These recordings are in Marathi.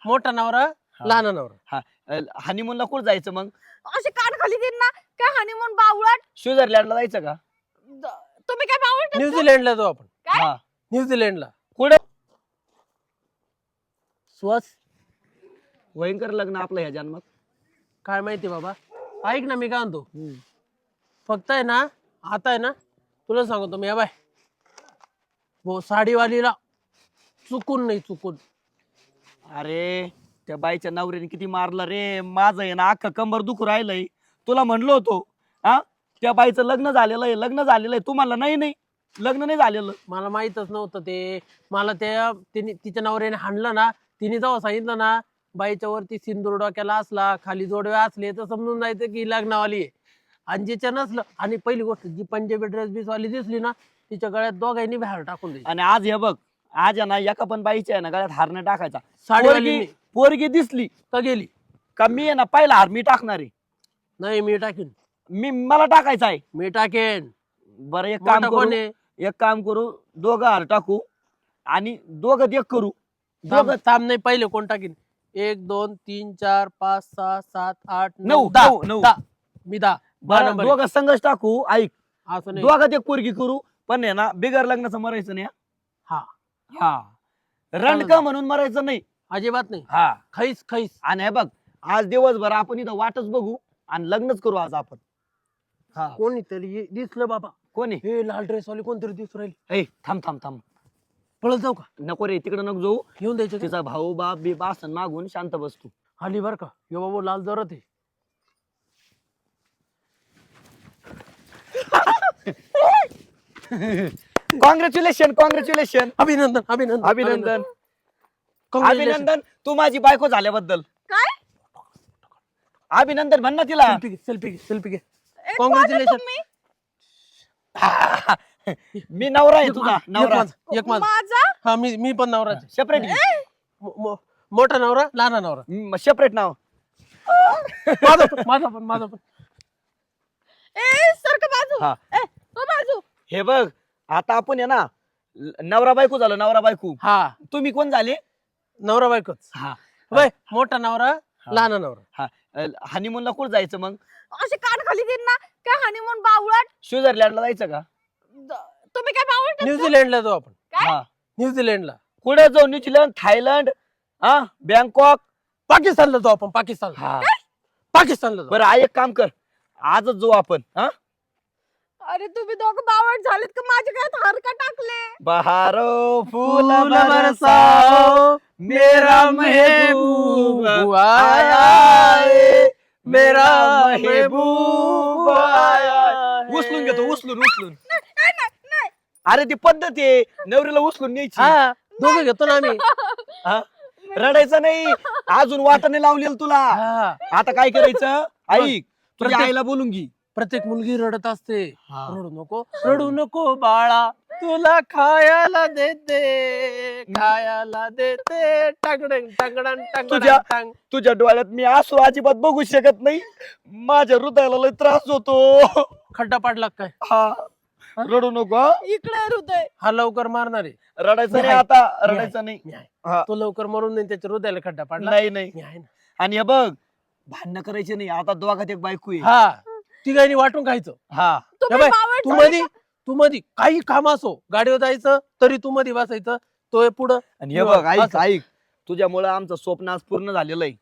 मोठा नवरा लहान नवरा. हनीमूनला कुठं जायचं मग? असे कान खाली देईन ना. काय हनीमून बावळट? स्वित्झर्लंडला जायचं का? तुम्ही काय बावळट आहेत का? न्यूझीलंडला जाऊ आपण. काय? हा. न्यूझीलंडला. कुठं? सुहास भयंकर लग्न आपलं ह्या जन्मात. काय माहिती बाबा. ऐक ना मी काय म्हणतो, फक्त आहे ना आता आहे ना तुला सांगतो मी, बाय हो साडीवालीला चुकून नाही चुकून. अरे त्या बाईच्या नवऱ्याने किती मारलं रे. माझं आहे ना अख्खं कंबर दुखू राहिलंय. तुला म्हणलो होतो हा त्या बाईचं लग्न झालेलं आहे, लग्न झालेलं आहे. तुम्हाला नाही लग्न नाही झालेलं. मला माहितच नव्हतं ते. मला तिच्या नवऱ्याने हाणलं ना, तिने जेव्हा सांगितलं ना बाईच्या वरती सिंदूर डोक्याला असला, खाली जोडवे असले, तर समजून जायचं की लग्नावाली आहे. आणि जिच्या नसलं, आणि पहिली गोष्ट जी पंजाबी ड्रेस बीस वाली दिसली ना, तिच्या गळ्यात दोघांनी बाहेर टाकून द्यायची. आणि आज हे बघ, आज आहे ना एका पण बाईच्या आहे ना गळ्यात हार नाही टाकायचा. साडीवाली पोरगी दिसली तर गेली. का मी आहे ना पहिला हार मी टाकणार आहे. नाही मी टाकेन, मला टाकायचा आहे. मी टाकेन. बरं एक मोठा काम कोण करू, आहे? एक काम करू, दोघं हार टाकू आणि दोघं एक करू. थांब नाही, पहिले कोण टाकेन? 1 2 3 4 5 6 7 8 9 9 9 10. मी 10. बरं दोघं संघच टाकू. ऐक, असं नाही. दोघात एक पोरगी करू, पण आहे ना बिगर लग्नाचं मरायचं नाही. हा हा रणका म्हणून मरायचं नाही अजिबात नाही. हा. खैस खैस. आणि हे बघ, आज दिवसभर आपण इथं वाटच बघू आणि लग्नच करू आज आपण. हा. कोणीतरी दिसलं बाबा. कोणी? हे लाल ड्रेस वाली कोणतरी दिसू राहिली. ए थांब थांब थांब, पळत जाऊ का? नको रे, तिकडे नको जाऊ. घेऊन द्यायचं का? तिचा भाऊ बाप बी बासन मागून शांत बसतो. आली बर का. यो बाबा लाल जोरात आहे. Congratulation congratulation. अभिनंदन अभिनंदन अभिनंदन Congratulations. अभिनंदन. तू माझी बायको झाल्याबद्दल काय? अभिनंदन म्हण ना तिला. सेल्फी घे सेल्फी घे सेल्फी घे. ए, कोण आहे Congratulations. तुम्ही? मी नवरा आहे तुझा नवरा. एक माझा. माझा? हा मी पण नवराच. सेपरेट मोठा नवरा लहान नवरा. सेपरेट नाव. माझा पण. ए सारखं बाजू. हा. ए तो बाजू. हे बघ, आता आपण आहे ना नवरा बायको झालो. नवरा बायको. हा तुम्ही कोण झाले? नवरा बायकोच. हा. बाय मोठा नवरा लहान नवरा. हा. हनीमूनला कुठं जायचं मग? असे कान खाली देईन ना. काय हनीमून बावळट? स्वित्झर्लंडला जायचं का? तुम्ही काय बावळट आहेत का? न्यूझीलंडला जाऊ आपण. काय? हा. न्यूझीलंडला. कुठे जाऊ? न्यूझीलंड, थायलंड, हा बँकॉक. पाकिस्तानला जाऊ आपण. पाकिस्तानला हा. पाकिस्तानला जाऊ. बरं एक काम कर, आजच जाऊ आपण. हा. अरे तुम्ही दोघं बावळट झालेत का? माझ्या गळ्यात हार का टाकले? बहारो फूल फूल बरसाओ, बरसाओ, मेरा महबूब आया है, मेरा महबूब आया है. उचलून घेतो, उचलून. नाही, नाही. अरे ती पद्धत आहे, नवरीला उचलून न्यायची. हा दोघं घेतो ना आम्ही. हा? रडायचं नाही, अजून वाटाने लावलेलं तुला. हा. आता काय करायचं, ऐक, तुझ्या प्रत्येक- आईला बोलून घे. प्रत्येक मुलगी रडत असते. हा. रडू नको बाळा, तुला खायला देते टांगडंग टांगडंग तुझ्या- टांग. तुझ्या डोळ्यात मी आसू अजिबात बघू शकत नाही. माझ्या हृदयाला लय त्रास होतो. खड्डा पाडला काय? हा. रडू नको हा. इकडे हृदय. हा लवकर मारणार आहे. रडायचं मी नाही आहे. आता, मी रडायचं नाही. मी आहे. हा. तो लवकर मरून नाही, त्याच्या हृदयाला खड्डा पाडला. नाही मी आहे ना. आणि हे बघ, भांडणं करायचे नाही. आता दोघात एक बायको आहे. हा तिघांनी वाटून खायचं. हा. तुम्ही बाय, बावळट तू झाले मधी तू मधी काही काम असो, गाडीवर जायचं तरी तू मधी बसायचं, तो पुढं. आणि हे बघ, ऐक असं. ऐक, तुझ्यामुळे आमचं स्वप्न आज पूर्ण झालेलं आहे.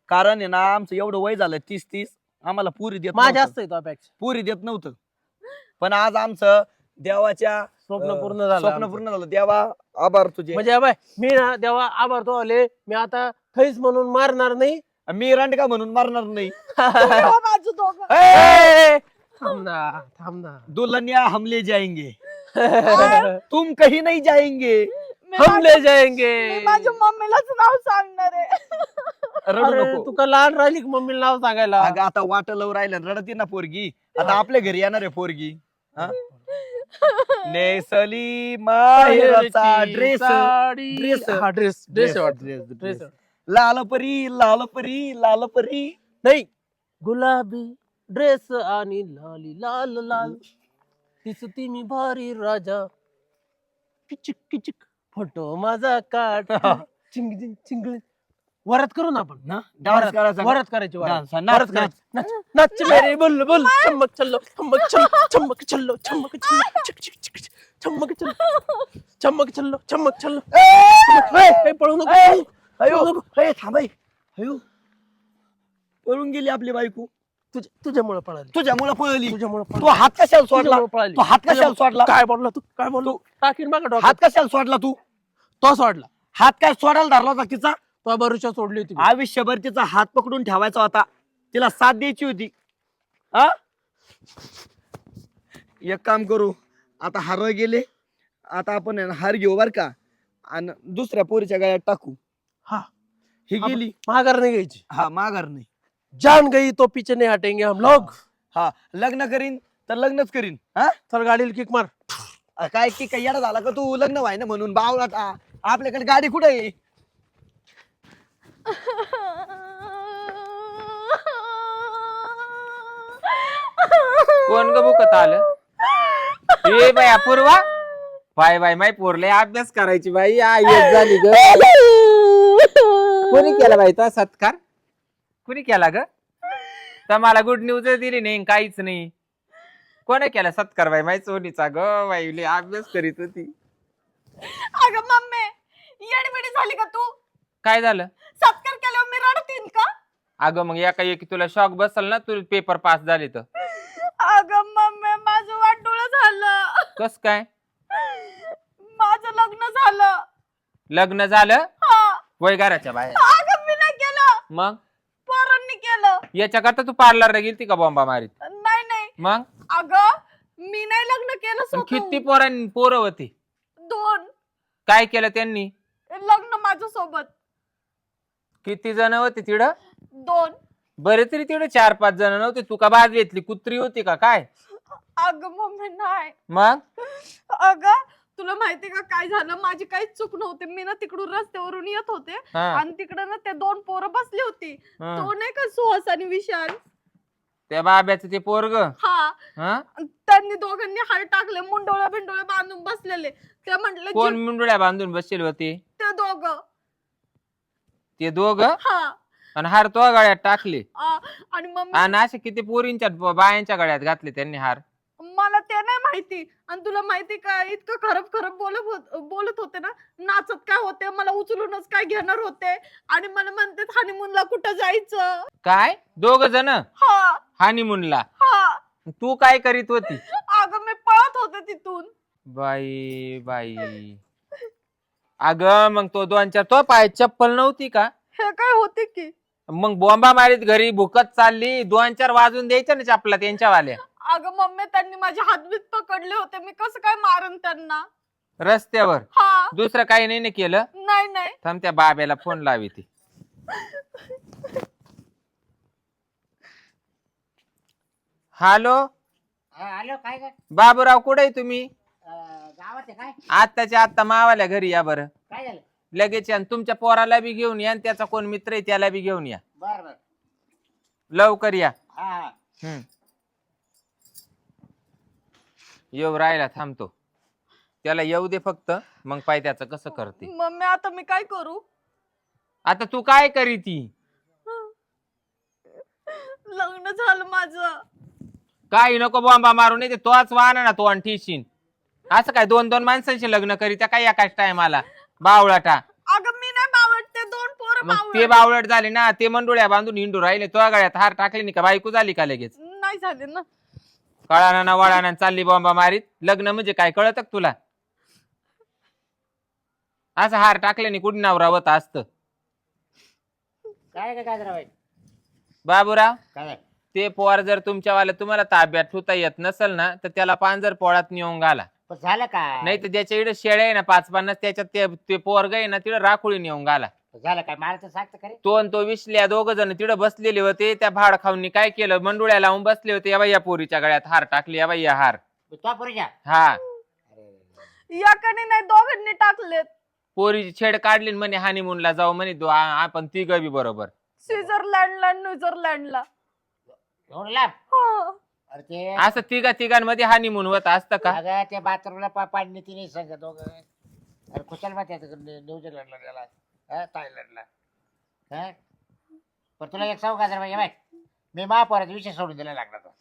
कारण आहे ना आमचं एवढं वय झालं 30 आम्हाला पुरी देत माझ्या नव्हतं. जास्त आहे तो अपेक्षा. पुरी देत नव्हतं. पण आज आमचं देवाच्या स्वप्न पूर्ण झालं स्वप्न आमचं. पूर्ण झालं. देवा आभार तुझे. म्हणजे बाय मी ना देवा आभार तो आले. मी आता खैस म्हणून मारणार नाही. मी रंडका म्हणून मारणार नाही. तुम्ही हो बाजू दोघं. ए! थांब ना. दुल्हनिया हमले जाएंगे, तुम कहीं नहीं जाएंगे. मी हम ले माझ्या- जाएंगे. मी माझ्या मम्मीलाच नाव सांगणार आहे. रडू अरे नको. तू का लहान राहिली का मम्मीला नाव सांगायला? अगं आता वाटलं राहिलं, रडती ना पोरगी. आता आपल्या घरी येणार आहे पोरगी. हा? नेसली माहेरचा ड्रेस. साडी. ड्रेस. हा ड्रेस ड्रेस वाटत. ड्रेस लाल परी नाही, गुलाबी ड्रेस आणि लाली लाल लाल दिसती मी भारी राजा. किचिक किचिक फोटो माझा काढ. चिंग चिंग वरात करू ना आपण ना डान्स वरात करायचा वरात करायची वरात डान्स नाच वरात करायची. नाच नाच मेरे बोल बोल चमक चलो चमक चलो चमक चलो चमक चलो चिक चिक चिक चिक. चमक चलो चमक चलो चमक चलो ए, पळू नको अयो पळू नको. ए थांबाय अयो पळून गेली आपली बायको तुझ्यामुळे पळाली तुझ्यामुळे पळली तुझ्यामुळे तू हात कशाला सोडला तुझ्यामुळे पळाली. तू हात कशाला सोडला काय बोलला तू काय बोललो टाकीन बघा डॉक्टर हात कशाला सोडला तू तो सोडला हात काय सोडायला धरला होता तिचा तो भरोशा सोडली होती मी. आयुष्यभर तिचा हात पकडून ठेवायचा होता तिला साथ द्यायची होती हा एक काम करू आता हार गेले आता आपण आहे ना हार घेऊ बर का आणि दुसऱ्या पोरीच्या गळ्यात टाकू हा ही गेली माघार नाही घ्यायची हा माघार नाही जान गई तो पीछे नहीं हटेंगे हम लोग हा लग्न करीन तर लग्नच करीन हा चल गाडीला किक मार काय की काय येडा झाला का तू लग्न व्हाय ना म्हणून बावळा आपल्याकडे गाडी कुठे आहे कोण ग बुकत आलं ए बाई अपूर्वा बाय बाय माय पोरले अभ्यास करायची बाई येत झाली ग कोणी केला बाई तो सत्कार कोणी केला ग तर मला गुड न्यूज दिली नाही काहीच नाही कोणी केला सत्कार बाई माय सोनीचा ग बाई लय अभ्यास करीत होती अगं मम्मी येडबिडी झाली का तू काय झालं सत्कार केल्यावर मी रडतीन का अगं मग एका एक तुला शॉक बसल ना तू पेपर पास झाले तर अगं मम्मी माझं वाटोळ झालं कस काय माझं लग्न झालं लग्न झालं हा वय घराच्या बाहेर अगं मी नाही केलं मग पोरांनी केलं याच्याकरता तू पार्लरला गेलती का बॉम्बा मारीत नाही नाही मग अगं मी नाही लग्न केलं पण स्वतःहून. किती पोरं होती 2 काय केलं त्यांनी लग्न माझ्या सोबत किती जण होते तिकडं 2 बरे तरी तिकडे 4-5 जण नव्हते तू का बाज घेतली कुत्री होती का काय अगं मम्मी नाही मग अगं तुला माहिती का काय झालं माझी काहीच चूक नव्हती मी ना तिकडून रस्त्यावरून येत होते हा. आणि तिकडे ना ते 2 पोरं बसली होती हा. तो नाही का सुहास आणि विशाल त्या बाब्याचं ते पोरग हा त्यांनी दोघांनी हार टाकले मुंडोळ्या बिंडोळ्या बांधून बसलेले ते म्हटले कोण मुंडुळ्या बांधून बसलेले होते ते दोघं ते दोघ हा आणि हार तो गळ्यात टाकले आणि मम्मी आणि असे किती पोरींच्या बायांच्या गळ्यात घातले त्यांनी हार मला ते नाही माहिती आणि तुला माहिती का इतकं खरब बोलत होते ना नाचत काय होते मला उचलूनच काय घेणार होते आणि मला म्हणते हनीमूनला कुठं जायचं काय 2 जण हा हानिमूनला हा तू काय करीत होती अगं मी पळत होते तिथून बाई बाई अगं मग तो 2-4 तो पाय चप्पल नव्हती का हे काय होते की मग बॉम्बा मारीत घरी भुकत चालली 2-4 वाजून द्यायचं ना चपला त्यांच्यावाल्या अगं मम्मी त्यांनी माझे हातबीत पकडले होते मी कसं काय मारन त्यांना रस्त्यावर हा दुसरं काही नाही ना केलं नाही नाही थांब त्या बाब्याला फोन लावी ती हॅलो हॅलो काय ग बाबूराव कुठे तुम्ही गावात आहे काय आत्ताच्या आत्ता मावाल्या घरी या बरं काय झालं लगेच या आणि तुमच्या पोराला बी घेऊन या आणि त्याचा कोण मित्र आहे त्याला बी घेऊन या बर बर लवकर या हा हम्म येऊ राहिला थांबतो त्याला येऊ दे फक्त मग पाय त्याचं कसं करते मम्मी आता मी काय करू आता तू काय करी ती लग्न झालं माझं काही नको बॉम्बा मारून येते तोच वाहन ना तो आणि ठिशीन असं काय 2-2 माणसांशी लग्न करी त्या काय एकाच टायमाला बावळाटा अगं मी नाही बावळट ते 2 पोरं मग ते बावळट बावळट झाले ना ते मंडोळ्या बांधून हिंडू राहिले तो गळ्यात हार टाकले नाही का बायको झाली का लगेच नाही झाले ना कळाना वळाना चालली बॉम्बा मारीत लग्न म्हणजे काय कळत का तुला असं हार टाकल्याने कुठे नवरा होत असत काय ग गाजराबाई बाबूराव काय झालं? ते पोर जर तुमच्यावाला तुम्हाला ताब्यात ठेवता येत नसेल ना तर त्याला पांजर पोळात नेऊन घाला पण झालं का नाही तर त्याच्या इकडे शेळ्या आहे ना 5-50 त्याच्यात ते पोरग आहे ना तिकडे राखोळी नेऊन घाला झालं काय मला तर सांगतं खरे तो आणि तो विसल्या 2 जण तिकडे बसलेले होते त्या भाड खाऊनी काय केलं मंडुळ्या लावून बसले होते या बाई या पोरीच्या गळ्यात हार टाकली या बाई या हार तो पुरीच्या हा याकडे नाही दोघांनी टाकलेत पोरीची छेड काढली आणि म्हणे हानिमूनला जाऊ म्हणे आपण तिघ बी बरोबर स्वित्झर्लंडला न्यूझीलंडला एवढं लांब हा. अरे ते असं तिघांमध्ये हानिमून होत असतं का अगं ते बाथरूमला पाणी तिने सांगत दोघं अरे कुशल माहिती न्यूझीलंडला गेला थायलंडला काय पण तुला एक सांगू का जर बाई मी महापौराचा विषय सोडून दिला लागला तो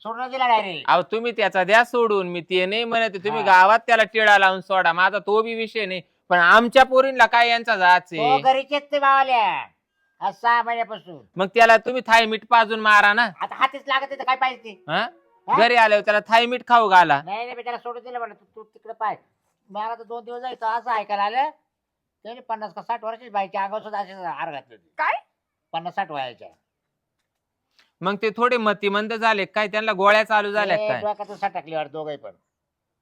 सोडून दिला डायरेक्ट. अहो तुम्ही त्याचा द्या सोडून, मी ते नाही म्हणते. तुम्ही गावात त्याला टिळा लावून सोडा, माझा तो बी विषय नाही. पण आमच्या पोरींला काय यांचा जाचे? तो घरीचेच ते मावाल्या आज 6 महिन्यापासून. मग त्याला तुम्ही थाय मीठ पाजून मारा ना. आता हातीच लागत आहे तर काय पाहिजे ते? हा? हा? घरी आल्यावर त्याला थाय मीठ खाऊ घाला. नाही नाही मी त्याला सोडून दिलं म्हणलं तू तिकडे पाय. मला तर 2 दिवस जायचं असं ऐकायला आलं त्याने 50 का 60 वर्षाची बाईच्या अंगावर सुद्धा असे हार घातले होते. काय? 50-60 वयाच्या. मग ते थोडे मतिमंद झाले काय? त्यांना गोळ्या चालू झाल्या ते काय? डोक्यातून सट टाकली वाटतं दोघंही पण.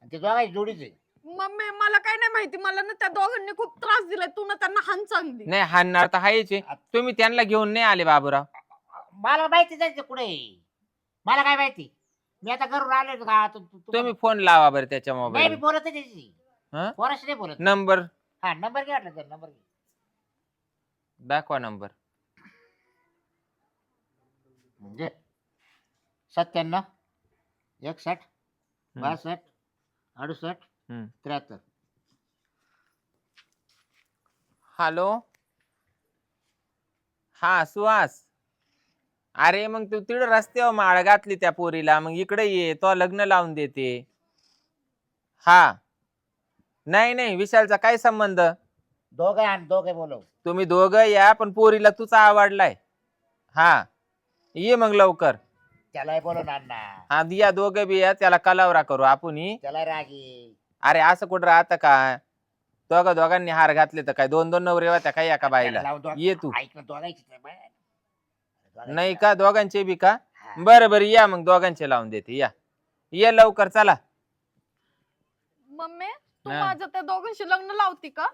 आणि ते दोघांची जोडीच आहे. मम्मी मला काय नाही माहिती. मला ना त्या दोघांनी खूप त्रास दिलाय. तू ना त्यांना हान चांगली. नाही हाणणार तर हायचे. तुम्ही त्यांना घेऊन नाही आले बाबूराव? मला माहिती जायचं कुठे मला काय माहिती. मी आता घरून आलो गावातून. तुम्ही फोन लावा बरं त्याच्या नाही मी मोबाईल. बोलत आहे त्याची. हा? पोराशी नाही बोलत. नंबर हा नंबर घे वाटलं तर नंबर घे. दाखवा नंबर. म्हणजे 97 61 62 68 हम्म. 73. हॅलो हा सुहास. अरे मग तू तिकडे रस्त्यावर माळ घातली त्या पोरीला, मग इकडे ये, तो लग्न लावून देते. हा नाही नाही विशालचा काय संबंध? दोघे आण दोघे बोलव. तुम्ही दोघं या, पण पोरीला तुझा आवडलाय. हा ये मग लवकर. त्यालाही बोलव नाना. हा या दोघं बी या, त्याला कलावरा करू आपण. त्याला रागी. अरे असं कुठं राहतं का? दोघांनी हार घातले तर काय 2-2 नवरे होत्या काय एका बाईला? ये तू. ऐक ना दोघांची नाही का दोघांचे बी का? बरं बरं या मग दोघांचे लावून देते. या ये लवकर चला. मम्मी तू हा. माझ्या त्या दोघांशी लग्न लावती का?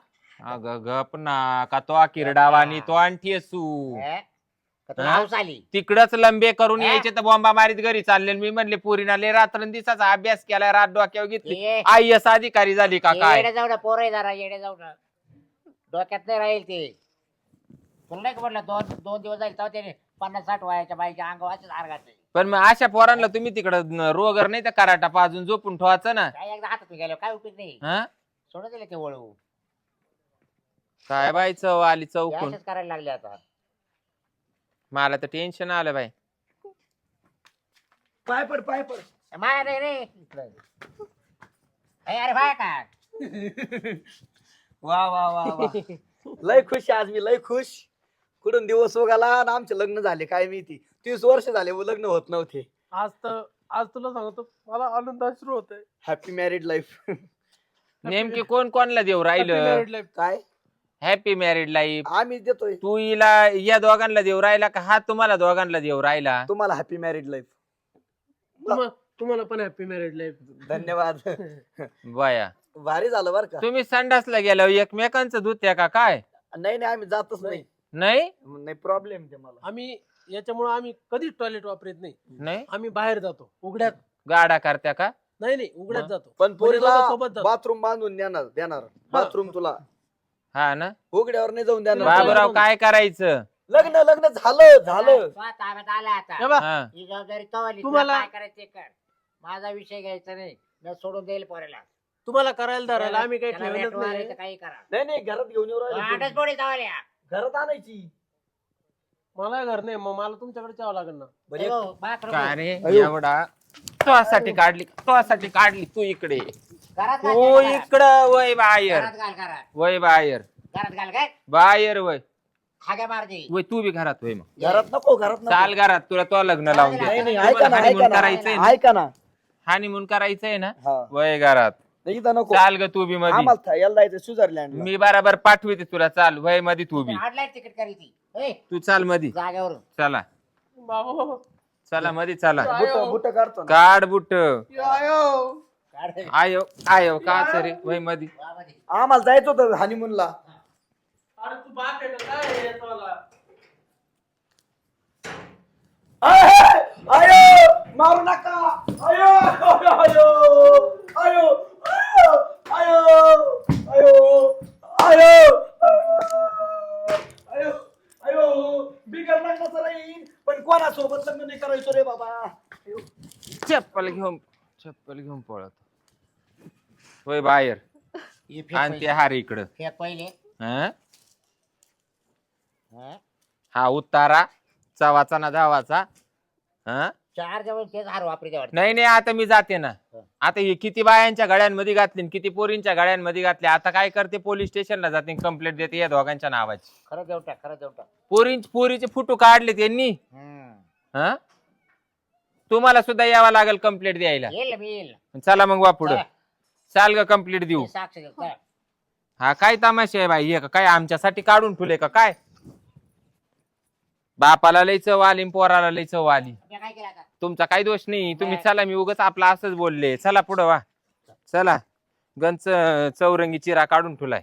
अगं गप ना, का तो किरडावानी तो आणखी असू हा? हाऊस आली. तिकडच लंबे करून हा? यायचे तर बॉम्बा मारीत घरी चालले. मी म्हणले पोरीना लय रात्रंदिवसाचा अभ्यास केलाय, रात डोक्यावर घेतली. ये. आय एस अधिकारी झाली का काय? येडे जाऊ ना पोर जरा येडे जाऊ ना. डोक्यात नाही राहील ते. तुला नाही का म्हटलं 2 दिवस जाईल तेव्हा त्याने 50-60 वयाच्या बाईच्या अंगावर असेच हार घातले. पण मग अशा पोरांना तुम्ही तिकडं रोगर नाही तर कराटा पाजून झोपून ठेवायचं ना. काय एकदा हातात गेलो काय उपयोग नाही. हा सोडून दिले ते वळू. काय बाई चव आली ते चौकून. असेच करायला लागले आता. मला तर टेन्शन आलं बाई. पाय पड पाय पड. माया नाही रे इकडं. अरे बाय का वा वा वा वा. लय खुश आहे आज मी, लय खुश. कुठून दिवस उगाला आणि आमचे लग्न झाले काय माहिती. 30 वर्ष झाले लग्न होत नव्हते. आज तुला सांगतो मला आनंद अश्रू होतोय. Happy married life. नेमके कोण कोणला देऊ राहिलं? काय हॅपी मॅरिड लाईफ. आम्ही देतोय तू हिला या दोघांना देऊ राहिला का हा तुम्हाला दोघांना देऊ राहिला? तुम्हाला हॅपी मॅरिड लाईफ. तुम्हाला पण हॅपी मॅरिड लाईफ. धन्यवाद. बया भारी झालं बर का. तुम्ही संडासला गेल्यावर एकमेकांचं धुत्या का काय? नाही नाही आम्ही जातच नाही. नाही नाही प्रॉब्लेम ते मला. आम्ही याच्यामुळे आम्ही कधीच टॉयलेट वापरत नाही. नाही आम्ही बाहेर जातो उघड्यात. गाडा करत्या का? नाही उघड्यात जातो. पण पोरीला म्हणजे सोबत जातो. बाथरूम बांधून देणार बाथरूम तुला हा ना उघड्यावर नाही जाऊन देणार. बाबूराव काय करायचं? लग्न झालं ताब्यात आला आता. हे बघ, हा. ही जबाबदारी तवाली. तुम्हाला- काय करायचं ते कर. माझा विषय घ्यायचा नाही. मी सोडून देईल पोराला. तुम्हाला करायला धरायला आम्ही काही त्याला ठेवलंच रेटवर नाही. आलं तर काही करा. नाही घरात घेऊन येऊ राहिलो. आठच पोळी तवाल्या. घरात आणायची. मला घर नाही, मग मला तुमच्याकडे यावं लागेल ना. बरं एक- हो, बाथरूम. का रे अयो. एवढा तुझ्यासाठी काढली तू इकडे. घरात घाल, तू घरात. इकडं वय बाहेर. घरात घाल घरात. वय बाहेर. घरात घाल काय बाहेर वय. हाग्या मार दे. वय तू बी घरात वय. मग घरात नको घरात नको. चाल घरात, तुला तो लग्न लावून दे. नाही तुम्हाला ऐका ना honeymoon ऐका ना करायचंय ना? ऐका ना. हानिमून करायचंय ना? हा वय घरात. इथं नको. चाल ग तू बी मधी. आम्हाला यायला जायचं स्वित्झर्लंड. मी बराबर पाठविते तुला. चाल वय मध्ये तू बी. ऑनलाईन तिकीट करी ती. ए, तू चाल मधी. जागेवरून. चला बाबा चला मध्ये चला. बुट काढतो ना. काढ बुट. काढ रे. आयो आयो का रे वय मध्ये. बाबाजी. आम्हाला जायचं होतं हनीमूनला. अरे तू बाप आहे का काय आहे याच्यावाला? आयो मारू नका. आयो आयो आयो आयो आयो आयो आयो आयो बिगर लग्नाचं राहीन पण कोणासोबत लग्न नाही करायचो रे बाबा. चप्पल घेऊन पळत वय बाहेर. हे फेक आणि ते पहिले. हार इकडं. फेक पहिले. हं? हं? हा उतारा चवाचा ना धावाचा. हा 4 जवळ तेच हार वापरी वाटतं. नाही नाही आता मी जाते ना. हं. आता हे किती बायांच्या गळ्यांमध्ये घातली आणि किती पोरींच्या गळ्यांमध्ये घातली. आता काय करते पोलीस स्टेशनला जाते कंप्लेंट देते या दोघांच्या नावाची. खरं देऊन टाक, खरं देऊन टाक. पोरीचे फोटो काढले त्यांनी. हं. हा तुम्हाला सुद्धा यावं लागेल कंप्लेंट द्यायला. येईल ना, मी येईल. चला मग वा पुढं. चला. चाल ग कंप्लेंट देऊ. मी साक्ष देतो. चला. हा काय तमाशा आहे बाई हे का काय आमच्यासाठी काढून ठेवले का काय. बापाला लई चव आली आणि पोराला लई चव आली. मी काय केलं आता? तुमचा काही दोष नाही. तुम्ही चला मी उगाच आपला असंच बोलले. चला पुढं वा. चला गंच चौरंगी चिरा काढून ठेवलाय.